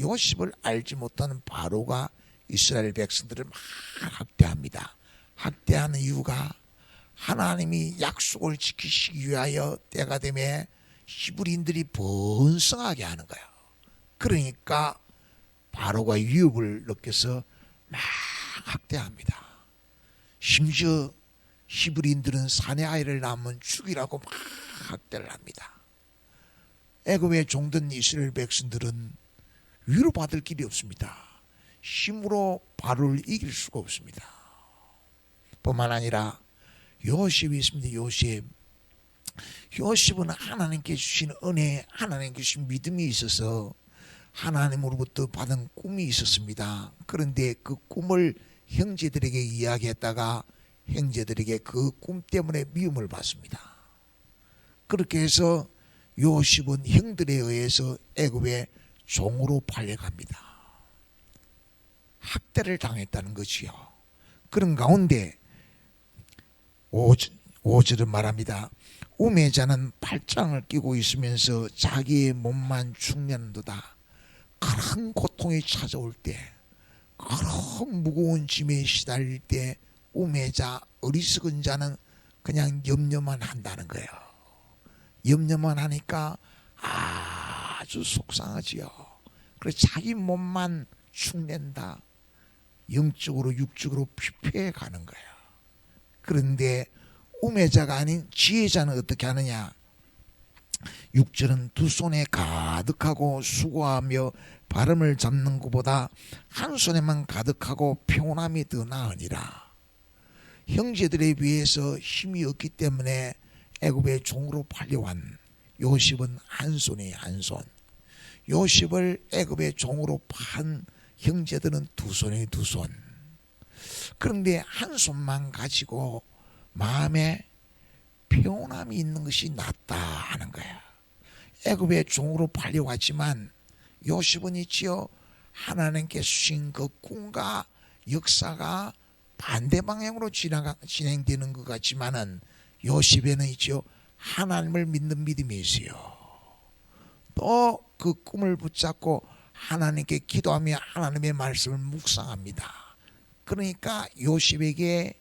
요셉을 알지 못하는 바로가 이스라엘 백성들을 막 학대합니다. 학대하는 이유가 하나님이 약속을 지키시기 위하여 때가 되면 히브리인들이 번성하게 하는 거예요. 그러니까 바로가 위협을 느껴서 막 학대합니다. 심지어 히브리인들은 사내 아이를 낳으면 죽이라고 막 학대를 합니다. 애굽에 종된 이스라엘 백성들은 위로받을 길이 없습니다. 힘으로 바로를 이길 수가 없습니다. 뿐만 아니라 요셉이 있습니다. 요셉은 하나님께 주신 은혜, 하나님께 주신 믿음이 있어서 하나님으로부터 받은 꿈이 있었습니다. 그런데 그 꿈을 형제들에게 이야기했다가 형제들에게 그 꿈 때문에 미움을 받습니다. 그렇게 해서 요셉은 형들에 의해서 애굽의 종으로 팔려갑니다. 학대를 당했다는 것이요. 그런 가운데 5절은 말합니다. 우매자는 팔짱을 끼고 있으면서 자기의 몸만 축내는도다. 큰 고통이 찾아올 때, 큰 무거운 짐에 시달릴 때 우매자, 어리석은 자는 그냥 염려만 한다는 거예요. 염려만 하니까 아주 속상하지요. 그래서 자기 몸만 축낸다. 영적으로 육적으로 피폐해 가는 거예요. 그런데 우매자가 아닌 지혜자는 어떻게 하느냐? 6절은 두 손에 가득하고 수고하며 발음을 잡는 것보다 한 손에만 가득하고 평온함이 더 나으니라. 형제들에 비해서 힘이 없기 때문에 애굽의 종으로 팔려온 요셉은 한 손이 한 손. 요셉을 애굽의 종으로 판 형제들은 두 손이 두 손. 그런데 한 손만 가지고 마음에 평온함이 있는 것이 낫다 하는 거야. 애굽의 종으로 팔려왔지만 요셉은 있지요. 하나님께 주신 그 꿈과 역사가 반대 방향으로 진행되는 것 같지만은 요셉에는 있지요. 하나님을 믿는 믿음이 있어요. 또 그 꿈을 붙잡고 하나님께 기도하며 하나님의 말씀을 묵상합니다. 그러니까 요셉에게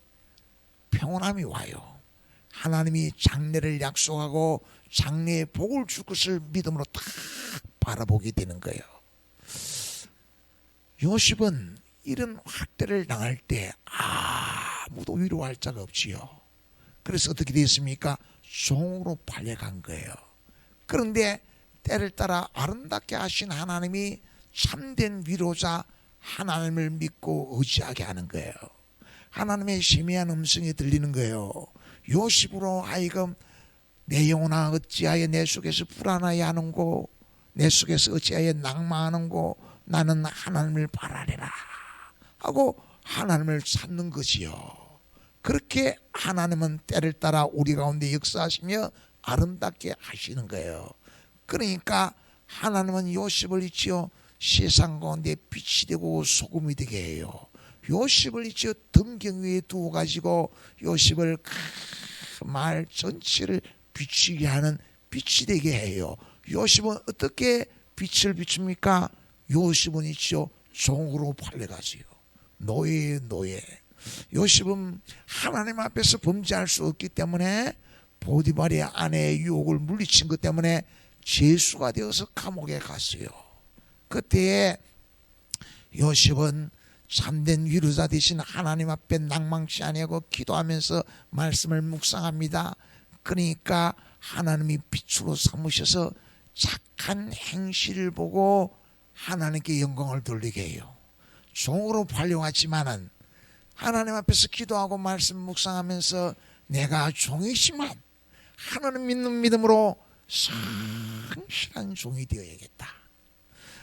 평온함이 와요. 하나님이 장래를 약속하고 장래에 복을 줄 것을 믿음으로 딱 바라보게 되는 거예요. 요셉은 이런 학대를 당할 때 아무도 위로할 자가 없지요. 그래서 어떻게 되었습니까? 종으로 팔려간 거예요. 그런데 때를 따라 아름답게 하신 하나님이 참된 위로자 하나님을 믿고 의지하게 하는 거예요. 하나님의 세미한 음성이 들리는 거예요. 요셉으로 하여금 내 영혼아 어찌하여 내 속에서 불안하게 하는고, 내 속에서 어찌하여 낭만하는고, 나는 하나님을 바라리라 하고 하나님을 찾는 것이요. 그렇게 하나님은 때를 따라 우리 가운데 역사하시며 아름답게 하시는 거예요. 그러니까 하나님은 요셉을 있지요. 세상 가운데 빛이 되고 소금이 되게 해요. 요셉을 있지요. 등경 위에 두어 가지고 요셉을 말 전체를 비추게 하는 빛이 되게 해요. 요셉은 어떻게 빛을 비춥니까? 요셉은 있지요. 종으로 팔려가지요. 노예. 요셉은 하나님 앞에서 범죄할 수 없기 때문에 보디발의 아내의 유혹을 물리친 것 때문에 죄수가 되어서 감옥에 갔어요. 그때에 요셉은 참된 위로자 되신 하나님 앞에 낭망치 아니하고 기도하면서 말씀을 묵상합니다. 그러니까 하나님이 빛으로 삼으셔서 착한 행실을 보고 하나님께 영광을 돌리게 해요. 종으로 팔려왔지만은 하나님 앞에서 기도하고 말씀 묵상하면서 내가 종이지만 하나님 믿는 믿음으로 성실한 종이 되어야겠다.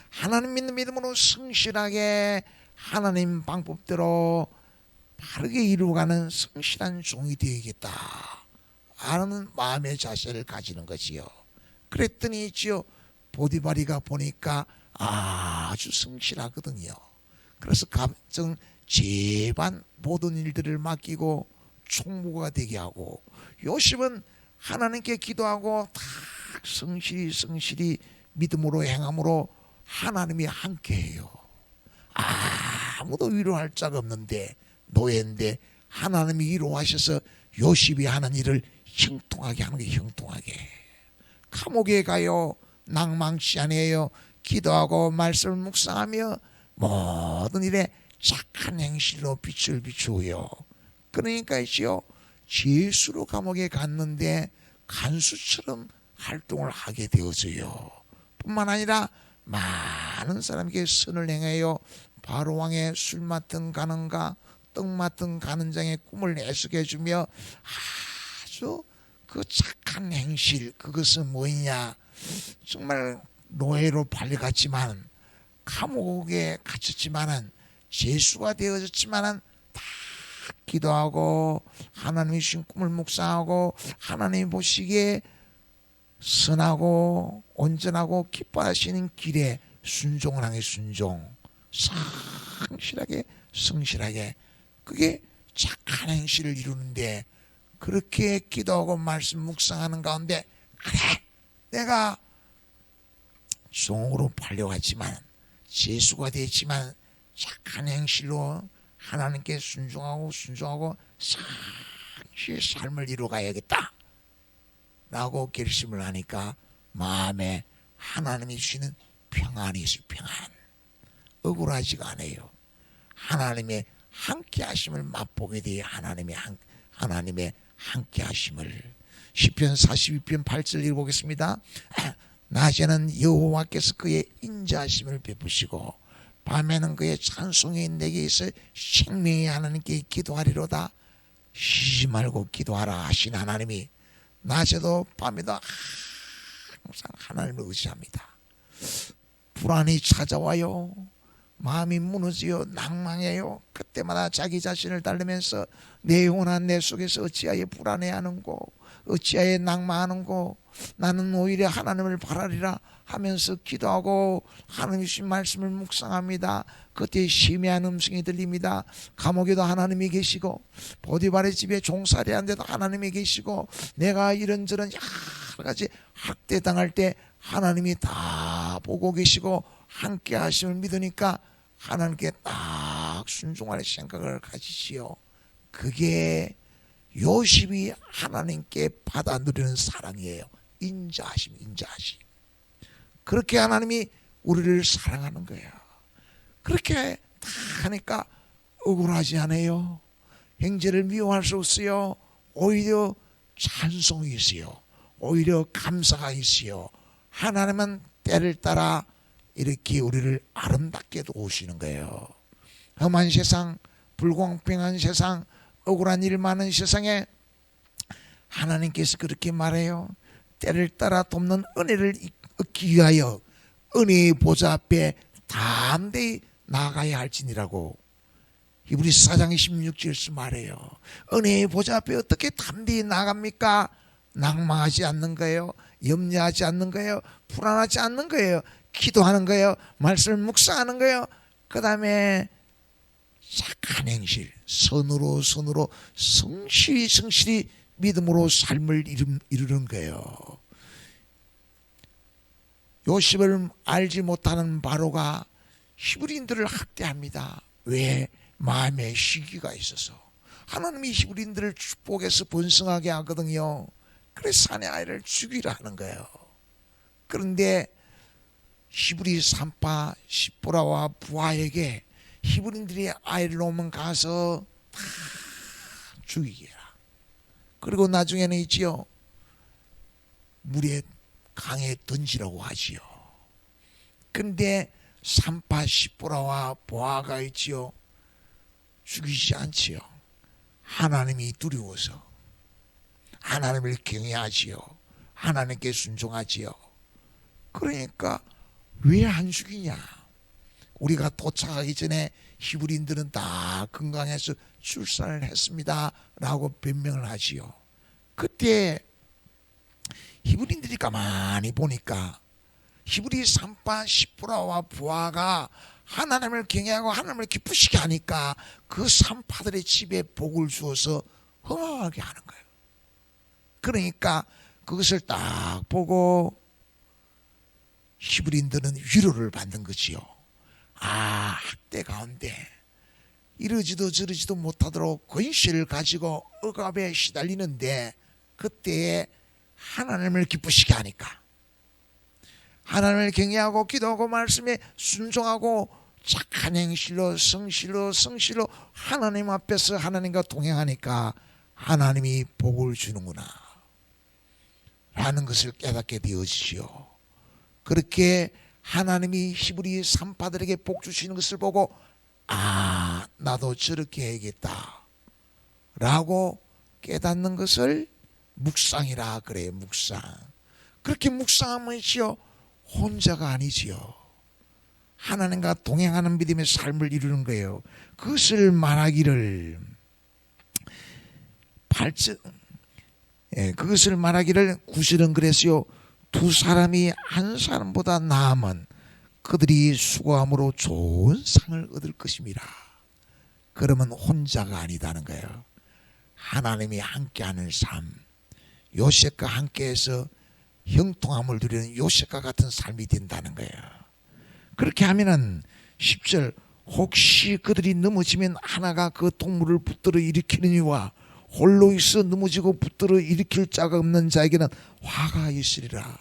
하나님 믿는 믿음으로 성실하게 하나님 방법대로 바르게 이루어가는 성실한 종이 되어야겠다 하는 마음의 자세를 가지는 것이요. 그랬더니 있지요. 보디발이가 보니까 아주 성실하거든요. 그래서 감정 제반 모든 일들을 맡기고 총무가 되게 하고, 요셉은 하나님께 기도하고 다 성실히 믿음으로 행함으로 하나님이 함께해요. 아무도 위로할 자가 없는데, 노예인데 하나님이 위로하셔서 요셉이 하는 일을 형통하게 하는 게 형통하게. 감옥에 가요. 낭망치 아니에요. 기도하고 말씀을 묵상하며 모든 일에 착한 행실로 빛을 비추어요. 그러니까요, 예수로 감옥에 갔는데 간수처럼 활동을 하게 되어져요. 뿐만 아니라 많은 사람에게 선을 행하여 바로 왕의 술 맡은 가는가 떡 맡은 가는 장의 꿈을 해석해 주며 아주 그 착한 행실, 그것은 뭐냐, 정말 노예로 팔려갔지만 감옥에 갇혔지만은 죄수가 되어졌지만은 다 기도하고 하나님이 주신 꿈을 묵상하고 하나님이 보시기에 선하고 온전하고 기뻐하시는 길에 순종을 하게 순종, 성실하게 성실하게, 그게 착한 행실을 이루는데, 그렇게 기도하고 말씀 묵상하는 가운데 그래 내가 종으로 팔려갔지만 죄수가 됐지만 착한 행실로 하나님께 순종하고 상실히 삶을 이루어가야겠다 라고 결심을 하니까 마음에 하나님이 주시는 평안이 있어요. 평안. 억울하지가 않아요. 하나님의 함께 하심을 맛보게 돼요. 하나님의 함께 하심을. 시편 42편 8절 읽어보겠습니다. 낮에는 여호와께서 그의 인자하심을 베푸시고 밤에는 그의 찬송이 내게 있어 생명의 하나님께 기도하리로다. 쉬지 말고 기도하라 하신 하나님이 낮에도 밤에도 항상 하나님을 의지합니다. 불안이 찾아와요. 마음이 무너지요. 낭망해요. 그때마다 자기 자신을 달래면서 내 영혼아 내 속에서 어찌하여 불안해하는고, 어찌하여 낭망하는고, 나는 오히려 하나님을 바라리라 하면서 기도하고 하나님 주신 말씀을 묵상합니다. 그때 심야한 음성이 들립니다. 감옥에도 하나님이 계시고 보디발의 집에 종살이하는데도 하나님이 계시고, 내가 이런저런 여러 가지 학대당할 때 하나님이 다 보고 계시고 함께 하심을 믿으니까 하나님께 딱 순종할 생각을 가지시오. 그게 요셉이 하나님께 받아 누리는 사랑이에요. 인자하심. 그렇게 하나님이 우리를 사랑하는 거예요. 그렇게 다 하니까 억울하지 않아요. 형제를 미워할 수 없어요. 오히려 찬송이 있어요. 오히려 감사가 있어요. 하나님은 때를 따라 이렇게 우리를 아름답게 도우시는 거예요. 험한 세상, 불공평한 세상, 억울한 일 많은 세상에 하나님께서 그렇게 말해요. 때를 따라 돕는 은혜를 얻기 위하여 은혜의 보좌 앞에 담대히 나아가야 할지니라고 히브리서 4장 16절에서 말해요. 은혜의 보좌 앞에 어떻게 담대히 나갑니까? 낭망하지 않는 거예요. 염려하지 않는 거예요. 불안하지 않는 거예요. 기도하는 거예요. 말씀을 묵상하는 거예요. 그 다음에 착한 행실, 선으로 성실히 믿음으로 삶을 이루는 거예요. 요셉을 알지 못하는 바로가 히브리인들을 학대합니다. 왜? 마음에 시기가 있어서. 하나님이 히브리인들을 축복해서 번성하게 하거든요. 그래서 사내 아이를 죽이라 하는 거예요. 그런데 히브리 산파 시보라와 부하에게 히브리인들이 아이를 놓으면 가서 다 죽이게 해라. 그리고 나중에는 있지요, 물에 강에 던지라고 하지요. 그런데 산파 시보라와 부하가 있지요, 죽이지 않지요. 하나님이 두려워서 하나님을 경외하지요. 하나님께 순종하지요. 그러니까 왜 안 죽이냐? 우리가 도착하기 전에 히브리인들은 다 건강해서 출산을 했습니다 라고 변명을 하지요. 그때 히브리인들이 가만히 보니까 히브리 산파 시보라와 부하가 하나님을 경외하고 하나님을 기쁘시게 하니까 그 산파들의 집에 복을 주어서 흥하게 하는 거예요. 그러니까 그것을 딱 보고 히브리인들은 위로를 받는 거지요. 아, 학대 가운데 이러지도 저러지도 못하도록 권세를 가지고 억압에 시달리는데 그때에 하나님을 기쁘시게 하니까, 하나님을 경외하고 기도하고 말씀에 순종하고 착한 행실로 성실로 하나님 앞에서 하나님과 동행하니까 하나님이 복을 주는구나 라는 것을 깨닫게 되어지지요. 그렇게 하나님이 히브리 산파들에게 복 주시는 것을 보고 아, 나도 저렇게 해야겠다 라고 깨닫는 것을 묵상이라 그래요. 묵상. 그렇게 묵상하면서요, 혼자가 아니지요. 하나님과 동행하는 믿음의 삶을 이루는 거예요. 그것을 말하기를 그것을 말하기를 9절은 그랬어요. 두 사람이 한 사람보다 나으면 그들이 수고함으로 좋은 상을 얻을 것입니다. 그러면 혼자가 아니다는 거예요. 하나님이 함께하는 삶, 요셉과 함께해서 형통함을 누리는 요셉과 같은 삶이 된다는 거예요. 그렇게 하면은 10절, 혹시 그들이 넘어지면 하나가 그 동물을 붙들어 일으키느니와 홀로 있어 넘어지고 붙들어 일으킬 자가 없는 자에게는 화가 있으리라.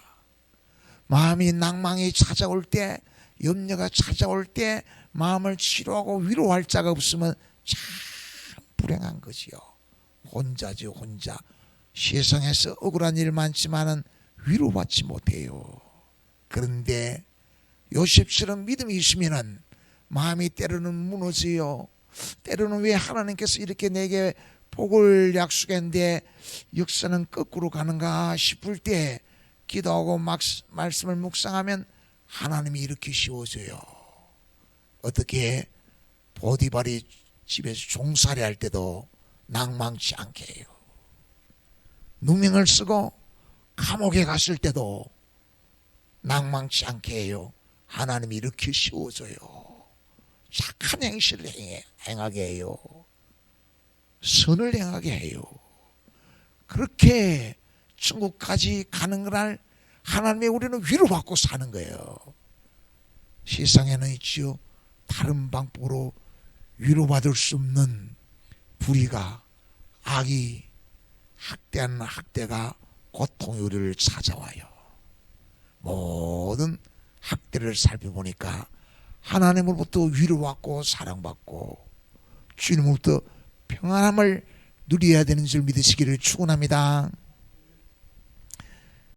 마음이 낭망이 찾아올 때, 염려가 찾아올 때 마음을 치료하고 위로할 자가 없으면 참 불행한 것이요. 혼자지 혼자. 세상에서 억울한 일 많지만은 위로받지 못해요. 그런데 요셉처럼 믿음이 있으면은 마음이 때로는 무너져요. 때로는 왜 하나님께서 이렇게 내게 복을 약속했는데 역사는 거꾸로 가는가 싶을 때 기도하고 말씀을 묵상하면 하나님이 이렇게 씌워줘요. 어떻게 보디발이 집에서 종살이 할 때도 낭망치 않게 해요. 누명을 쓰고 감옥에 갔을 때도 낭망치 않게 해요. 하나님이 이렇게 씌워줘요. 착한 행실을 행하게 해요. 선을 행하게 해요. 그렇게 천국까지 가는 날 하나님의 우리는 위로받고 사는 거예요. 세상에는 있지요, 다른 방법으로 위로받을 수 없는 불의가, 악이, 학대하는 학대가 고통의 우리를 찾아와요. 모든 학대를 살펴보니까 하나님으로부터 위로받고 사랑받고 주님으로부터 평안함을 누려야 되는 줄 믿으시기를 축원합니다.